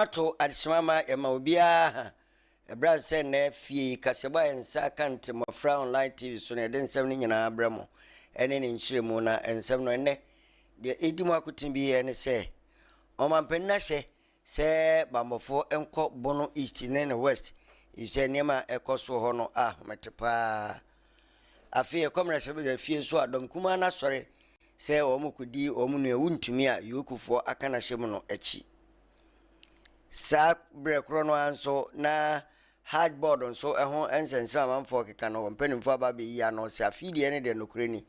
Mato Agyemang Emobia Ebra say ne fie kaseba ensa kante mmofra online TV so ne den nsem ni nyina abramo ene ne nchiremu na ensem no ne de edimu akutin bi ene se omampenna hye se bambofo enko bono east ne west ise niema ekoso ho no metepa afie komra shebe fie so adom kuma na sore se omukudi omunu ewuntumi a yokufo akana hyem no echi sa brekro no anso na hardboard nso ehon ensense amanfo keka no mpanimfo ababe ya no se afidi ene de nokure ni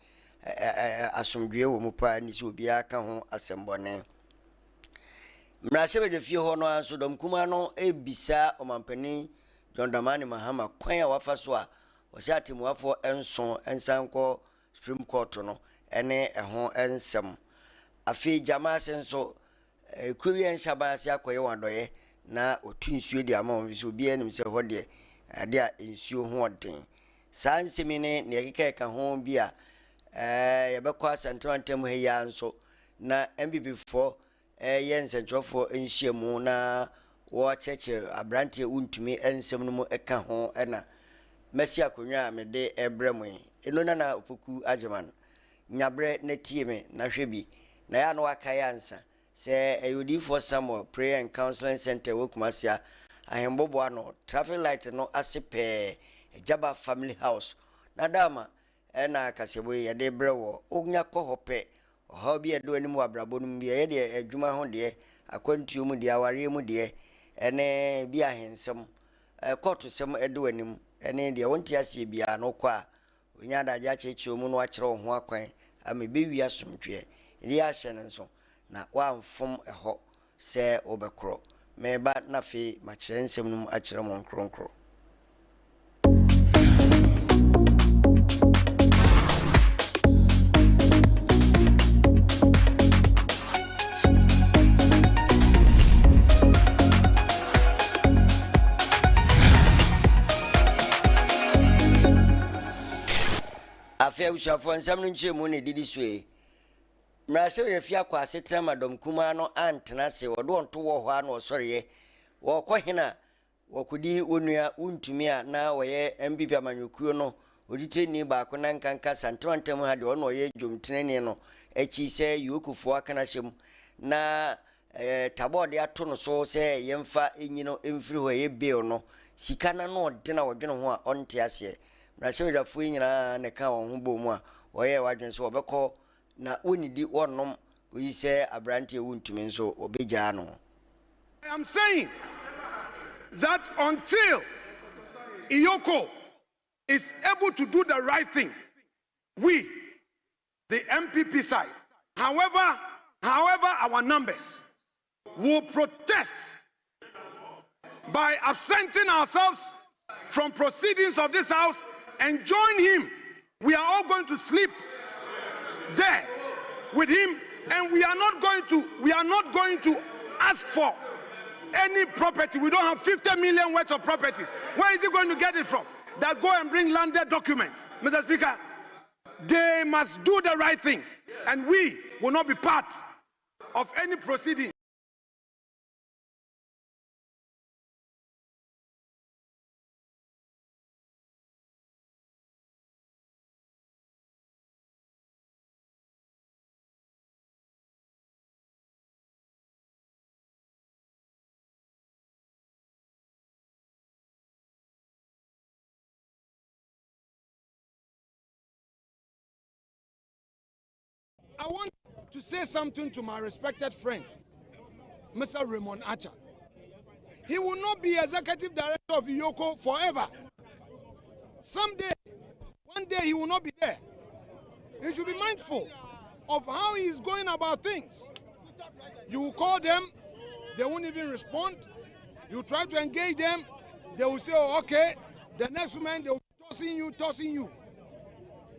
asomdwe wo mu pa ni se obi aka ho asembone mrasebe de fie ho no anso dom kuma no ebisa omampani John Dramani Mahama kwan a wafa so a wose atemuafo enso ensanko Supreme Court no ene ehon ensem afi jama senso kuwi enshaba se akoye wadoye na otu nsuo di ama on so bi enim se ho de ade a nsuo ho odin san semine ne yekeka ka ho bi a yebekwa asantantem he ya nso na MPP4 yensentrofo enhyiemu na wo cheche abrante untumi ensem no mu eka ho ena mesi akonwa mede ebremu eno na Opoku Agyemang nyabre na tieme na hwebi na ya no aka ya ansa se ayodi for Samuel prayer and counseling center wokumasia ahembobo ano traffic light no asepe Jaba family house na dama ena kasebo ye de brewo ognya kohope oha bi edo anim abrabo no bi ye de adwuma ho de akwantuo mu de aware mu de ene bi ahensem koto sem edo anim ene de wonti asie bia no kwa onya da ja cheche mu no akere ho akwan amebewi asomtwe ri ahye nso na wa mfom eho se obekro meba na fe ma kire nsem num akire mo nkronkro afia ushafo nsem no nchemu ne didi soe mrase we fia kwa setrama dom kuma no antena se wodo onto wo ho ana osoriye wo kohina wokudi wonua untumi a na woye MPP amanyokuo no odite ni ba ko na nkanka santrantem ha de ono ye dwomtenene no echi se yokufo akana hyem na tabode ato no so se yemfa enyino emfiri ho ye bill no sikana no de na wodwene ho a onte ase mrase we dafo nyina ne ka wo ho bomu a woye wadwene so obekọ na onidi wonom oyi se abrante wuntumi nso obeja no. I am saying that until Iyoko is able to do the right thing, we, the MPP side, however our numbers, will protest by absenting ourselves from proceedings of this house and join him. We are all going to sleep there with him, and we are not going to ask for any property. We don't have 50 million worth of properties. Where is he going to get it from? That go and bring landed documents. Mr. Speaker, they must do the right thing, and we will not be part of any proceeding. I want to say something to my respected friend, Mr. Raymond Archer. He will not be executive director of Iyoko forever. Someday, one day he will not be there. He should be mindful of how he is going about things. You will call them, they won't even respond. You try to engage them, they will say, oh, okay. The next moment, they will be tossing you.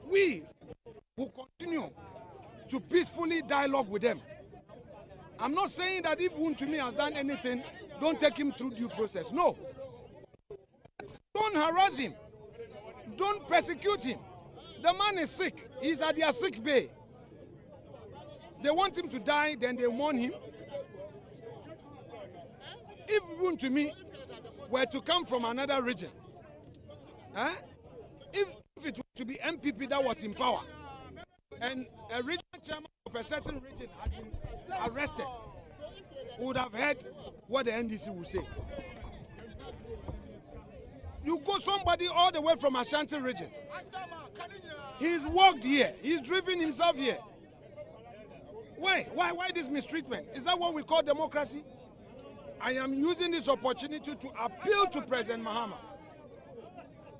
We will continue to peacefully dialogue with them. I'm not saying that if Wuntumi has done anything, don't take him through due process. No. Don't harass him. Don't persecute him. The man is sick. He's at their sick bay. They want him to die, then they warn him. if Wontumi were to come from another region, if it were to be MPP that was in power, and a regional chairman of a certain region had been arrested, we would have heard what the NDC would say. You go somebody all the way from Ashanti region. He's walked here. He's driven himself here. Why this mistreatment? Is that what we call democracy? I am using this opportunity to appeal to President Mahama.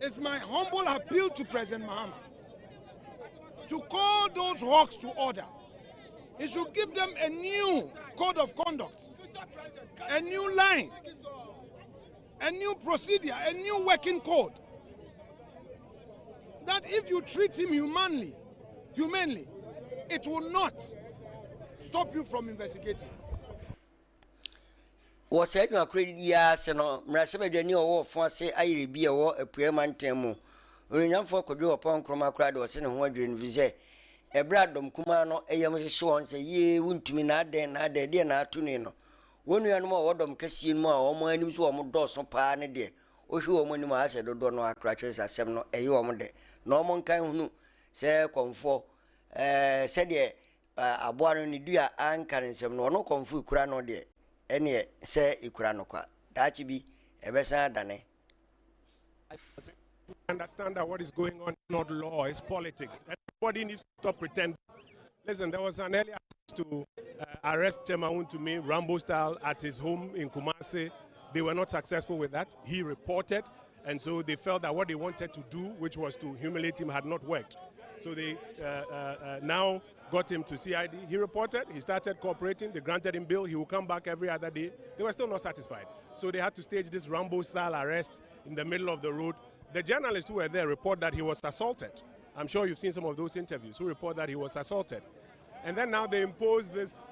It's my humble appeal to President Mahama to call those hawks to order. He should give them a new code of conduct, a new line, a new procedure, a new working code. That if you treat him humanely, it will not stop you from investigating. Was said no credit yes no mrasebe dwani owo fo ase ayire bi ewo apuamantam mu onyamfo kodwo opon kroma krade o se ne ho adwene vize ebradom kuma no eyam hyehye won se ye wuntumi na aden de na atuni no wonuanom a wodom kasien mu a omo anim so omo doso paa ne de ohwe omo anim a se dodo no akra chese asem no eye omo de na omo nkan hunu se konfo se de aboa no ne dua ankan nsem no no konfo ikura no de ene se ikura no kwa dachi bi ebesa dane. Understand that what is going on is not law, it's politics. Everybody needs to stop pretending. Listen, there was an earlier attempt to arrest Wontumi Rambo style at his home in Kumasi. They were not successful with that. He reported, and so they felt that what they wanted to do, which was to humiliate him, had not worked. So they now got him to CID. He reported, he started cooperating, they granted him bail, he will come back every other day. They were still not satisfied. So they had to stage this Rambo style arrest in the middle of the road. The journalists who were there report that he was assaulted. I'm sure you've seen some of those interviews who report that he was assaulted. And then now they impose this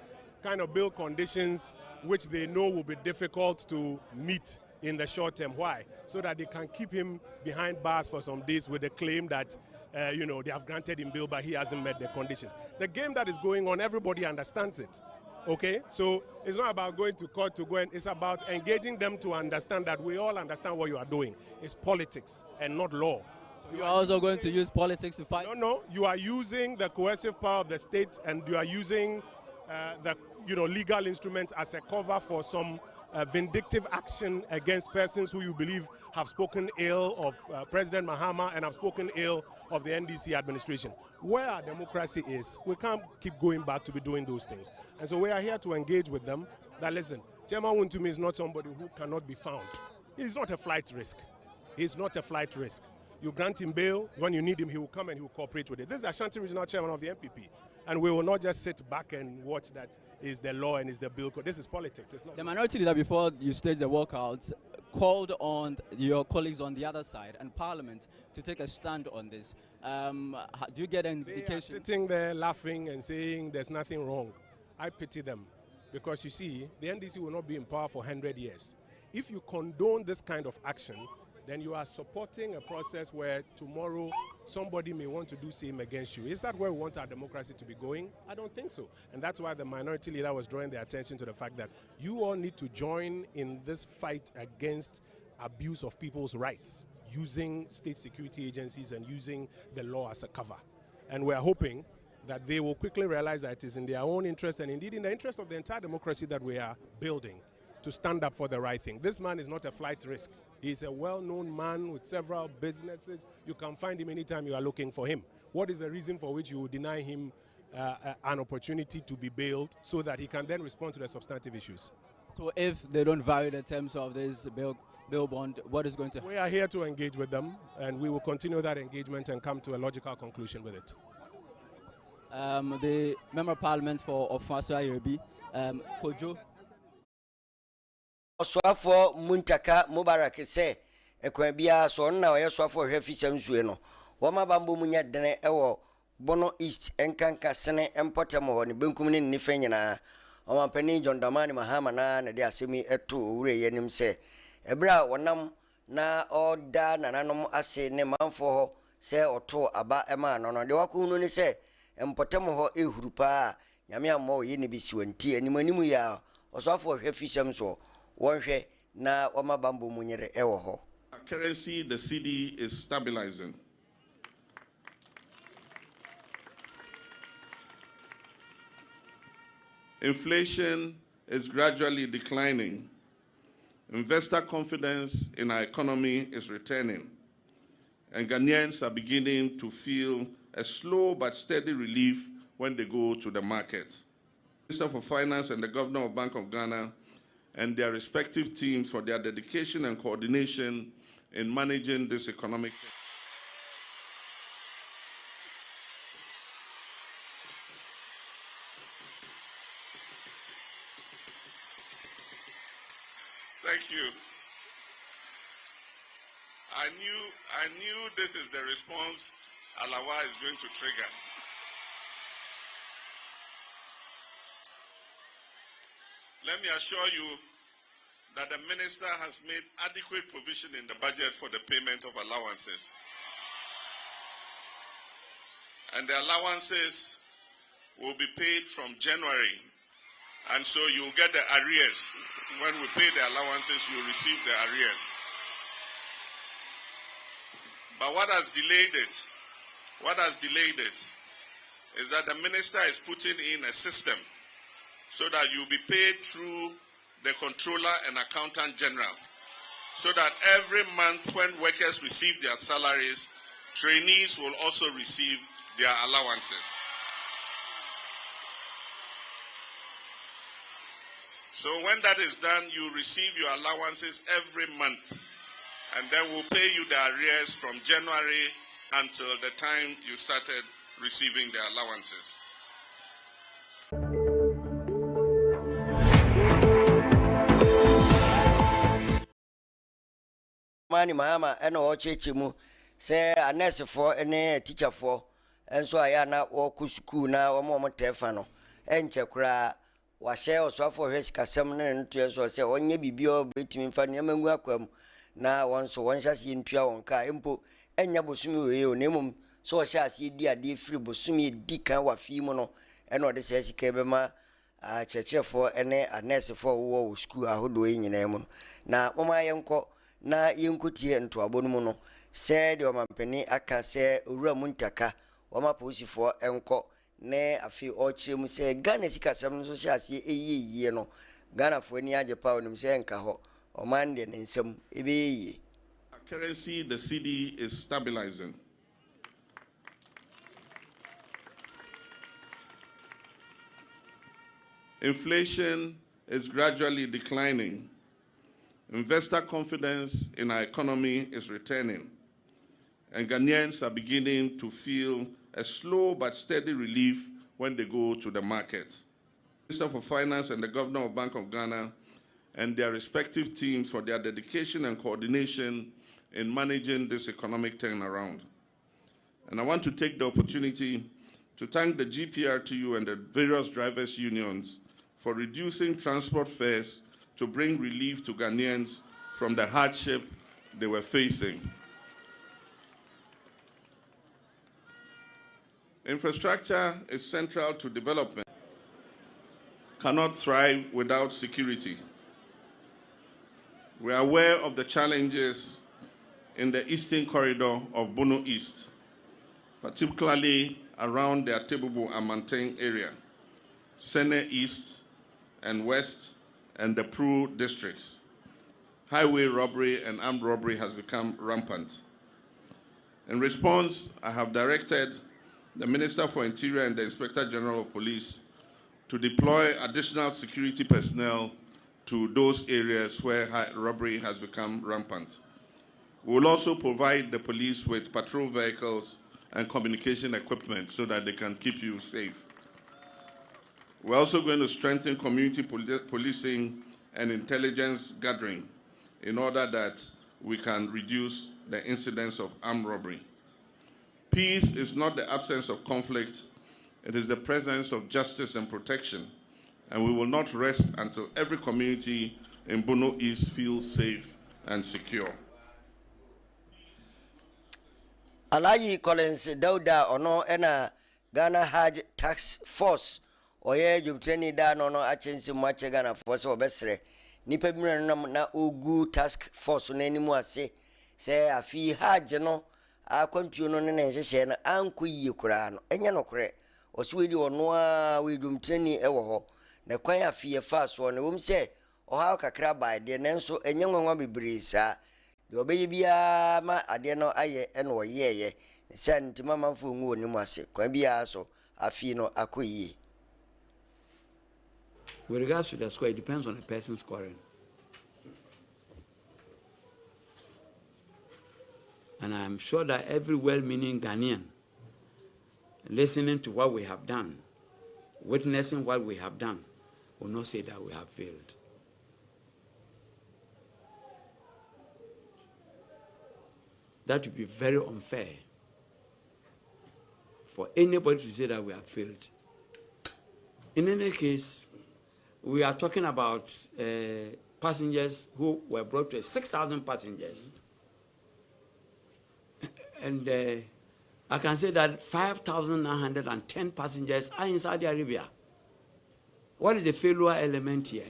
kind of bail conditions which they know will be difficult to meet in the short term. Why? So that they can keep him behind bars for some days with the claim that they have granted him bail, but he hasn't met the conditions. The game that is going on, everybody understands it. Okay, so it's not about going to court to go, and it's about engaging them to understand that we all understand what you are doing. It's politics and not law. So you are also going to use politics to fight? No, you are using the coercive power of the state, and you are using the legal instruments as a cover for some vindictive action against persons who you believe have spoken ill of President Mahama and have spoken ill of the NDC administration. Where our democracy is, we can't keep going back to be doing those things. And so we are here to engage with them that, listen, Chairman Wontumi is not somebody who cannot be found. He's not a flight risk. He's not a flight risk. You grant him bail, when you need him, he will come and he will cooperate with it. This is Ashanti Regional Chairman of the MPP. And we will not just sit back and watch that is the law and is the bill. This is politics. It's not. The minority leader, before you stage the walkout, called on your colleagues on the other side and Parliament to take a stand on this. Do you get an indication? They are sitting there laughing and saying there's nothing wrong. I pity them because, you see, the NDC will not be in power for 100 years. If you condone this kind of action, then you are supporting a process where tomorrow somebody may want to do same against you. Is that where we want our democracy to be going? I don't think so. And that's why the minority leader was drawing their attention to the fact that you all need to join in this fight against abuse of people's rights, using state security agencies and using the law as a cover. And we're hoping that they will quickly realize that it is in their own interest and indeed in the interest of the entire democracy that we are building to stand up for the right thing. This man is not a flight risk. He's a well-known man with several businesses. You can find him anytime you are looking for him. What is the reason for which you would deny him an opportunity to be bailed so that he can then respond to the substantive issues? So if they don't vary the terms of this bail bond, what is going to happen? We are here to engage with them, and we will continue that engagement and come to a logical conclusion with it. The Member of Parliament for Agyemang, Kojo. Swafo Muntaka Mubarak say Equabia so now a swafo refisem sueno. Wama bambu munya dene ewo Bono East enkanka sene empotemo ni bunkumini nifenyana. Oma peni John Damani Mahama na de asemi etu ure yenim se ebra wonam na oda nananom ase ne manfo ho se oto aba ema no de wakunu ni se empotemo ho ehurupa nyame ammo ye ne bisiwanti animanimu ya oswafo refisem so wonhwe na wama bambo munyere ewo ho. Currency, the cedi is stabilizing. Inflation is gradually declining. Investor confidence in our economy is returning, and Ghanaians are beginning to feel a slow but steady relief when they go to the market. The Minister for Finance and the Governor of Bank of Ghana and their respective teams for their dedication and coordination in managing this economic. Thank you. I knew this is the response Alawa is going to trigger. Let me assure you that the minister has made adequate provision in the budget for the payment of allowances. And the allowances will be paid from January. And so you'll get the arrears. When we pay the allowances, you'll receive the arrears. But what has delayed it is that the minister is putting in a system so that you'll be paid through the controller and accountant general, so that every month when workers receive their salaries, trainees will also receive their allowances. So when that is done, you receive your allowances every month, and then we'll pay you the arrears from January until the time you started receiving the allowances. Mani mahama eno ochechi mu se a nurse for ene teacher for enso aya na wo ku school na wo mo tefa no enche kura wa share osofo hwes kasem ne nto so se onye bibio betimi fa ne mangu akwam na wonso wonhyase ntua wonka empo enya bosumi we o nemum so o hyase di ade free bosumi di kan wa fi mu no eno de se sika be ma a chechefo ene a nurse for wo school ahodo nyina mu na mama yenko na yenkutie ntoabo no mu no se de o mampani aka se owura mu ntaka o maposifo enko ne afi o chiremu se Ghana sikasam no so hyase eyiye no Ghana fo ni ajepa onim se enka ho o man de nsem ebeyi. Currency, the cedi is stabilizing. Inflation is gradually declining. Investor confidence in our economy is returning, and Ghanaians are beginning to feel a slow but steady relief when they go to the market. The Minister for Finance and the Governor of Bank of Ghana and their respective teams for their dedication and coordination in managing this economic turnaround. And I want to take the opportunity to thank the GPRTU and the various drivers' unions for reducing transport fares to bring relief to Ghanaians from the hardship they were facing. Infrastructure is central to development. Cannot thrive without security. We are aware of the challenges in the eastern corridor of Bono East, particularly around the TETE and Mountain area, Sene East and West, and the Pru districts. Highway robbery and armed robbery has become rampant. In response, I have directed the Minister for Interior and the Inspector General of Police to deploy additional security personnel to those areas where robbery has become rampant. We will also provide the police with patrol vehicles and communication equipment so that they can keep you safe. We're also going to strengthen community policing and intelligence gathering in order that we can reduce the incidence of armed robbery. Peace is not the absence of conflict, it is the presence of justice and protection, and we will not rest until every community in Bono East feels safe and secure. Alayi Collins Dauda ono ena Ghana Hajj Task Force oye jubteni da no achensi mwache Ghana force obesre nipa bi na ogu task force na animu ase se afi hage no akwantuo no ne nhyehyɛ na anko yie kura no enye no kore osuwedi ono a wedumtrani ewo ho na kwan afi fa so na wom se oha kakra ba de nanso enye nwanwa bebre sa de obeyi bia ma ade no aye eno oyeye se ntima manfo ngu onimu ase kwan bia so afi no akoyie. With regards to the score, it depends on the person scoring. And I'm sure that every well-meaning Ghanaian, listening to what we have done, witnessing what we have done, will not say that we have failed. That would be very unfair for anybody to say that we have failed. In any case, we are talking about passengers who were brought to 6,000 passengers. And I can say that 5,910 passengers are in Saudi Arabia. What is the failure element here?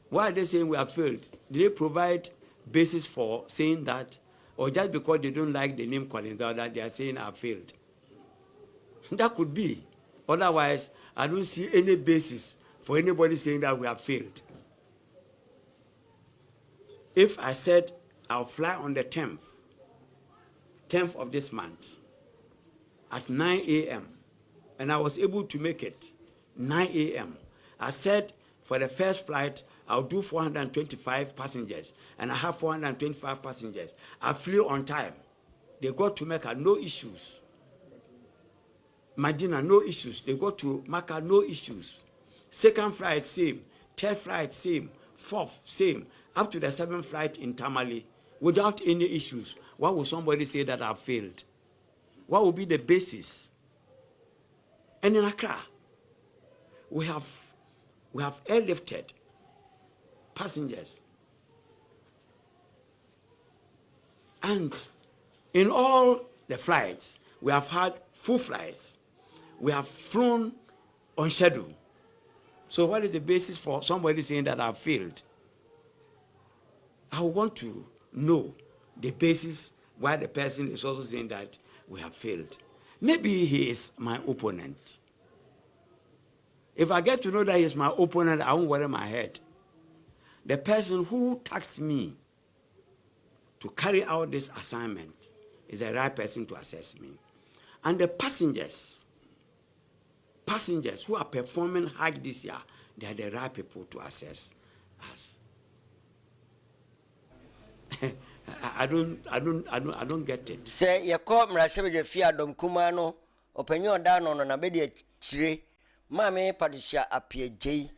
Why are they saying we have failed? Do they provide basis for saying that, or just because they don't like the name Kolinda that they are saying I have failed? That could be. Otherwise, I don't see any basis for anybody saying that we have failed. If I said I'll fly on the 10th of this month at 9 a.m., and I was able to make it 9 a.m., I said for the first flight, I'll do 425 passengers, and I have 425 passengers. I flew on time. They got to Mecca, no issues. Medina, no issues. They got to Mecca, no issues. Second flight, same. Third flight, same. Fourth, same. Up to the 7th flight in Tamale, without any issues. Why would somebody say that I failed? What would be the basis? And in Accra, we have airlifted passengers. And in all the flights, we have had full flights. We have flown on schedule. So what is the basis for somebody saying that I've failed? I want to know the basis why the person is also saying that we have failed. Maybe he is my opponent. If I get to know that he is my opponent, I won't worry my head. The person who tasked me to carry out this assignment is the right person to assess me. And the passengers who are performing Hajj this year, they are the right people to assess us. I don't get it. Say you come Rashebe Fia Dom Kumano, opinion down on a bedi chire, Mammy Patricia Apie J.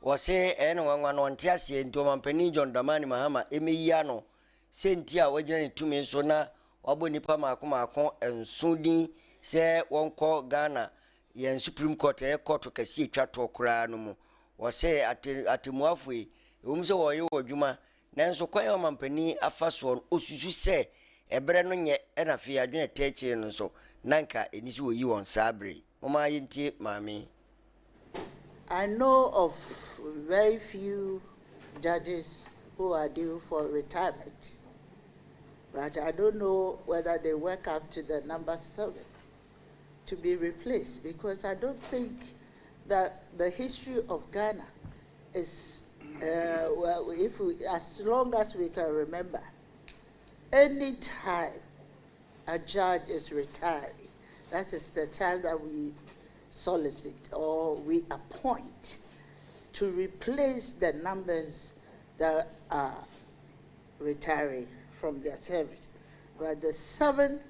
Was say anyone on Tiasi and Tomampeni John Damani Mahama, Emiliano, Sentia, wagening 2 minutes sooner, Obonipa Makuma and Sudi, say one call Ghana, Yen Supreme Court, a court to Kasi Chato Kranum, was say at Muafui, Umso or you or Juma. Nanso kwa mampani afaso osusu se ebere no nye na fi adwene teche no so nanka enisi oyi won sabre mama yintie mami. I know of very few judges who are due for retirement, but I don't know whether they work up to the number 7 to be replaced, because I don't think that the history of Ghana is well, as long as we can remember, any time a judge is retiring, that is the time that we solicit or we appoint to replace the numbers that are retiring from their service. But the 7,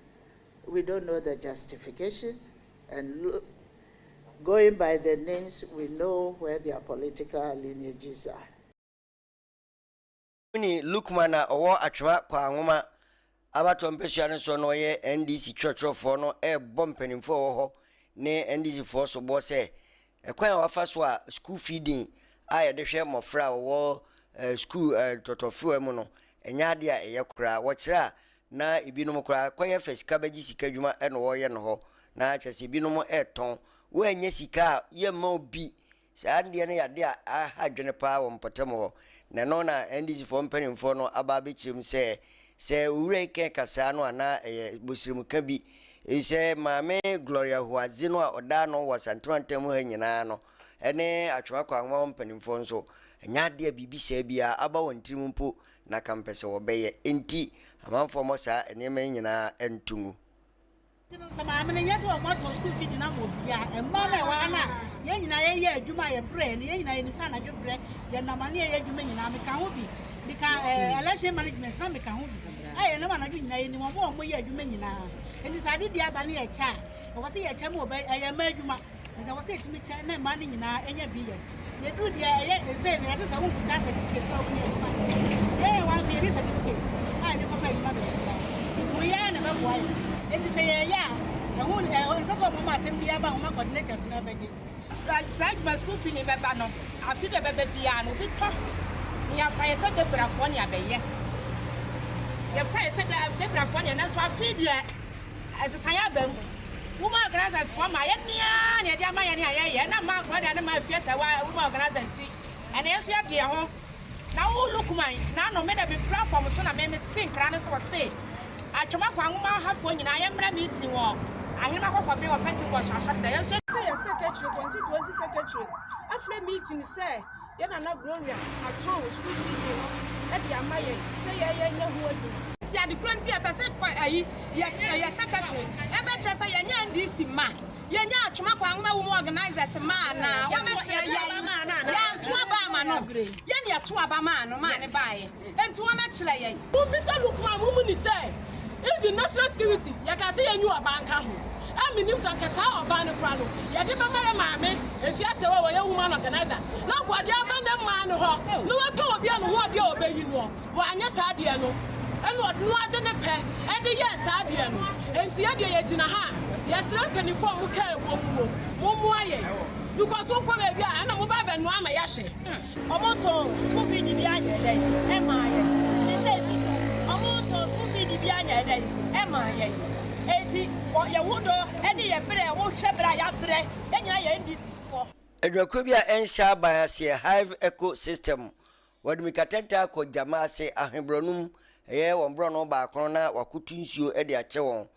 we don't know the justification, and going by the names, we know where their political lineages are. Lukmana owo atwa kwa ngoma abato mpesua ne so no ye NDC churchofo no bompanimfo ho ne NDC fo so bo se ekwan wafa so a school feeding aye de hwe mofra wo school totofu emu no enya de a ye kura wo kira na ibinum kura kwaye fesika baji sika dwuma eno wo ye no ho na chese ibinum eton wo enya sika ye ma obi saa deɛ no yade a aha dwene paa wɔ mpɔtam hɔ na no na NDC for mpanimfoɔ no aba abɛkyerɛm sɛ owura ke kasa no ana bosirimuka bi sɛ maame Gloria Huazi no a ɔda no wɔ santemantam ha nyinaa no ɛne atwakwa anwa mpanimfoɔ nso nya de bibi saa bia aba wɔn tirim mpo na kampɛsɛ wɔbɛyɛ enti amanfoɔ mo saa enema nyinaa entungu sama amene nyese o moto school feed na mo bia e mo na wa na ye nyina ye adwuma ye bre ne ye nyina ye nimsa na dwobre ye na mane ye adwuma nyina me ka ho bi election management na me ka ho bi aye na ma na nyina ye ni mo mo ye adwuma nyina eni sade dia ba ne ye cha o wase ye cha mo ba ye ma adwuma nza wase etumi cha na ma ne nyina enya bi ye du dia ye eze ne ye se wo buta certificate ko ni adwuma wa so ye certificate a ne ko ma adwuma do ya na ba boy enti say ya ehun so so mo ma sem bia ba mo coordinators na beje right my school fee ni be ba no afi de be bia no bi to ni afa ye se de brafo ni abeye ye fa ye se de brafo ni na so afi de asesan ya bam woman organizers for my nia ni dia ma ye ni aye na ma brother na ma fie se wa woman organizer nti ene ye so ya de ho na wo look man na no me de be platform so na me think kra ne so say atwama kwanguma hafo nyina ye mra meeting wo ahirima kokko be wo Pentecost ashakda ye so secretary constituency secretary after meeting say ye na Gloria ato school fee no e dia maye say ye nya hu adu ti ade kronti e pese ayi ye secretary e be che say ye nya NDC ma ye nya atwama kwanguma wo organizers ma na wo me che ye ma na ya atwa ba ma no ye ne atwa ba ma no ma ne bae enti wo me che ye wo bi so lukuma mu ni say if the national security you can see a new bank ho am nim so kesa oban kwa no ye de ba mare maame efia se wo ye woman organizer na kwade aba na ma no ho no wa to obi no ho de obayi no wo anya sa de no eno no ade ne pe e de ye sa de no enti ye de ye gina ha ye sra penifo mu ka ewo mu aye because wo kwa be bia na mo ba be no ama ya hye omonto ko bi di bia ye dey e ma ye ni say omonto ko bi di bia ye dey e ma ye eti ye wodo e di ye bre wo hwe bra ya bre enya ye ndisi fo edwako bia ensha biase hive ecosystem wadumi katenta ko jamaase ahebronum ye wonbro no ba kono na wakutu nsuo e de ache won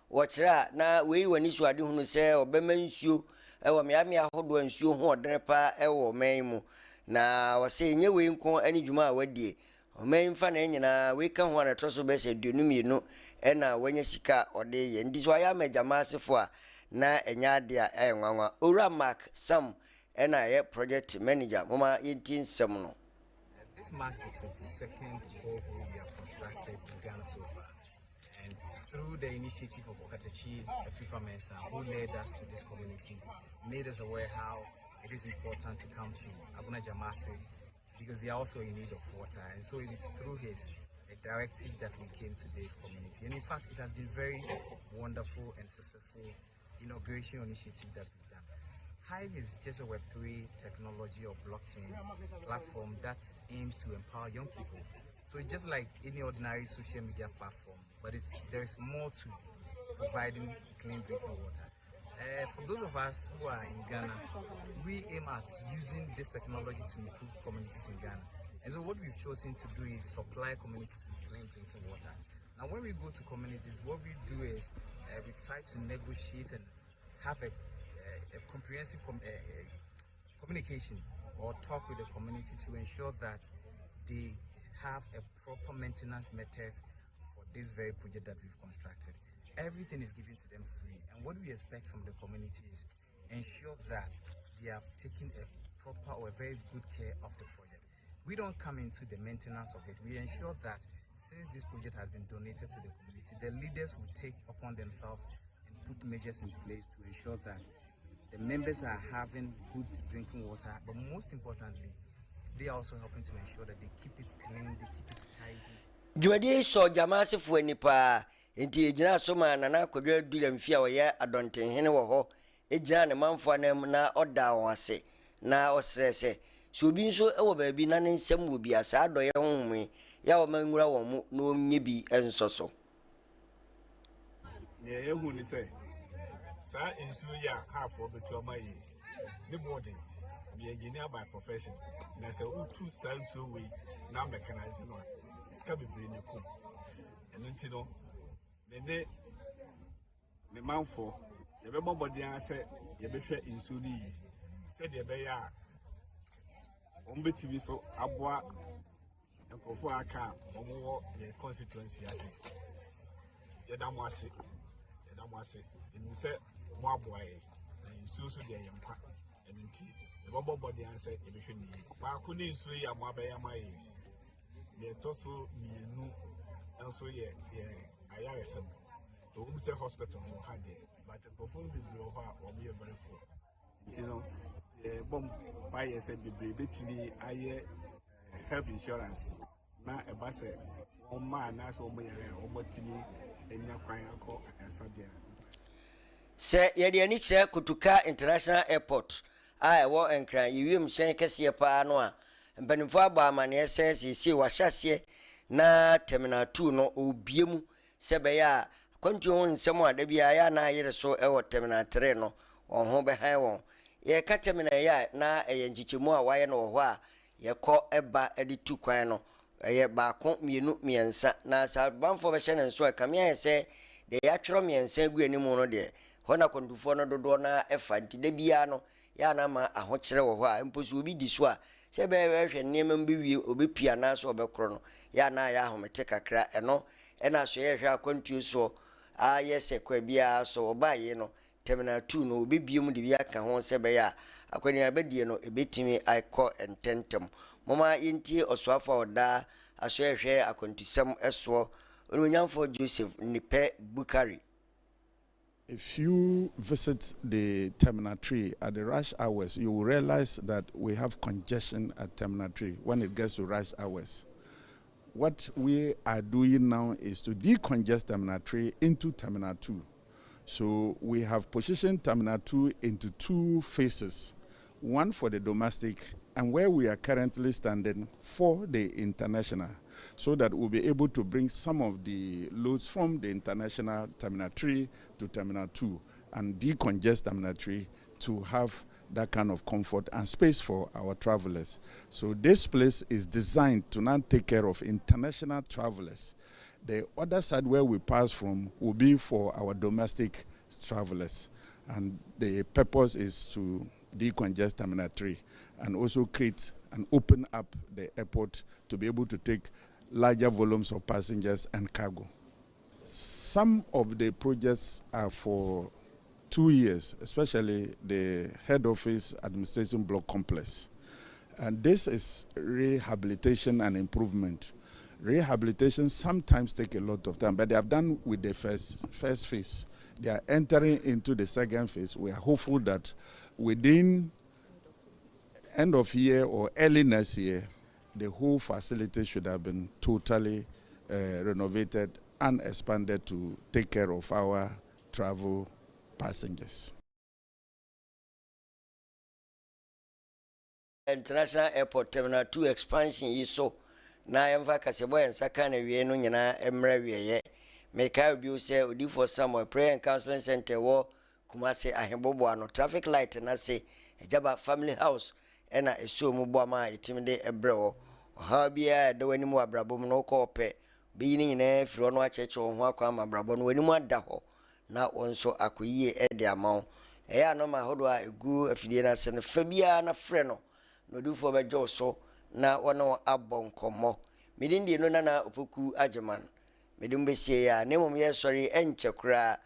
wokyera na wei wani so ade hunu se obema nsuo e wo meame ahodo nsuo ho odene pa e wo man mu na wose nye wei nko ani dwuma a wadie oman fa na nyina wei ka ho na toso be se dunumienu e na wanya sika ode ye ndi so aya majamaasefo a na enya ade a enwanwa owura mark sam e na ye project manager mama yenti nsem no. This marks the 22nd borehole we have constructed in Ghana so far. And through the initiative of Okatachi, the FIFA Mensa, who led us to this community, made us aware how it is important to come to Abuna Jamase because they are also in need of water. And so it is through his directive that we came to this community. And in fact, it has been very wonderful and successful inauguration initiative that we've done. Hive is just a Web3 technology or blockchain platform that aims to empower young people. So it's just like any ordinary social media platform, but there is more to providing clean drinking water. For those of us who are in Ghana, we aim at using this technology to improve communities in Ghana. And so what we've chosen to do is supply communities with clean drinking water. Now when we go to communities, what we do is we try to negotiate and have a comprehensive communication or talk with the community to ensure that they have a proper maintenance methods for this very project that we've constructed. Everything is given to them free, and what we expect from the community is ensure that they are taking a proper or a very good care of the project. We don't come into the maintenance of it. We ensure that since this project has been donated to the community, the leaders will take upon themselves and put measures in place to ensure that the members are having good drinking water, but most importantly, they are also helping to ensure that they keep it clean, they keep it tidy. Juadi so jamase fu nipa enti ejina so ma nana kwadwa du yamfia wo ye adonten hene wo ho ejina ne manfo na oda won ase na osrese so bi nso e wo ba bi na ne nsem wo bi asa adoye honwe ya wo manwura wo mu na omnye bi ensoso ye ehu ni say sa insu ya half of betu amayi ni body I'm engineer by profession. And I say, two sense way now mechanizing on. It's going to be brilliant. And until you know, the man for the body answer, you be fair in Sudi. Said the bear. TV so Abwa and Kofuaka, Omo, the constituency. Yadamwase, and say, Mwabwa, and Susu, the young quack, and the body answer, everything. Bakuni, Sui, Amwabaya, my the Tosu, me, and so ye, I am the home say hospitals or had it, but the perform will be over or be very poor. You know. Bomb buyer said be I health insurance. Now a bus on my national or Motimi and Yakwako and Sabia. Say, Yadianicha Kutuka International Airport. I war and cry, you shank Cassia Panoa. And Benifua Barman says, you see what chassis na Terminal 2 no Ubium Sebea. Conjuring someone, the Biana year so our Terminal Terreno or home behind one. Ye katemina ya na enjichimu a waye no ho a ye ko eba edi tu kwan no ye ba ko mienu miensa na sa banfo be hye nso akamia ye se de ya twero miensa gu animu no de hona kondufo no dodo na efa nti de bia no ya na ma ahokere wo ho a mposu obi di so a se be hwe nneema mbi obepia na so obekro no ya na ya ahomete kakra eno ena so ye hwe akwantu so a ye se kwa bia so obaye no Terminal 2 no bibium de bia ka ho se be ya akwani abedie no ebetimi iko ententem mama yinti osoafa oda asoehwe akontusem eso onyamfo Joseph Nipe Bukari. If you visit the Terminal 3 at the rush hours, you will realize that we have congestion at Terminal 3 when it gets to rush hours. What we are doing now is to decongest Terminal 3 into Terminal 2. So we have positioned Terminal 2 into two phases, one for the domestic and where we are currently standing for the international, so that we'll be able to bring some of the loads from the international Terminal 3 to Terminal 2 and decongest Terminal 3 to have that kind of comfort and space for our travelers. So this place is designed to now take care of international travelers. The other side where we pass from will be for our domestic travelers. And the purpose is to decongest Terminal 3 and also create and open up the airport to be able to take larger volumes of passengers and cargo. Some of the projects are for 2 years, especially the head office administration block complex. And this is rehabilitation and improvement. Rehabilitation sometimes take a lot of time, but they have done with the first phase. They are entering into the second phase. We are hopeful that within end of year or early next year, the whole facility should have been totally renovated and expanded to take care of our travel passengers. International Airport Terminal 2 expansion is so. Na yamfa kasebo ensa ka na wie no nyina emra wieye meka obi se odi for some prayer and counseling center wo Kumase ahebobo ano traffic light na se ejaba family house ena eso mu bo ma etimde ebre wo ha bia de wani mu abrabom no ko pe bi ni nyina firo no acheche ho akwa ma abrabo no wani mu ada ho na wonso akoyie ede amawo eya no ma hodo a egu afidie na se no fa bia na frɛ no no dufo bejo so na wono abonkomo midindi no na Opoku Agyemang midumbesie ya nemom ye sori enchekura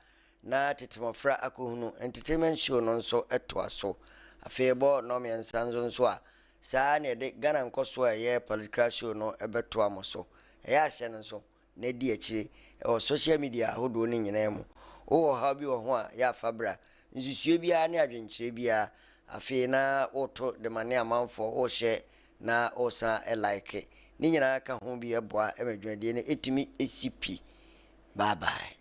na TETE MMOFRA akohunu entertainment show no nso eto aso afebo no me nsanzo nso a saa ne de Ghana nkoso a ye political show no ebeto amoso ya hye nso na di akire o social media hodo ni nyina mu o ha bi wo ho a ya fabra nsusue bia ne adwenkyire bia afi na oto de mane amanfo o hye na osa like ni nyina ka ho bi eboa emedwade ne etimi SCP. Bye bye.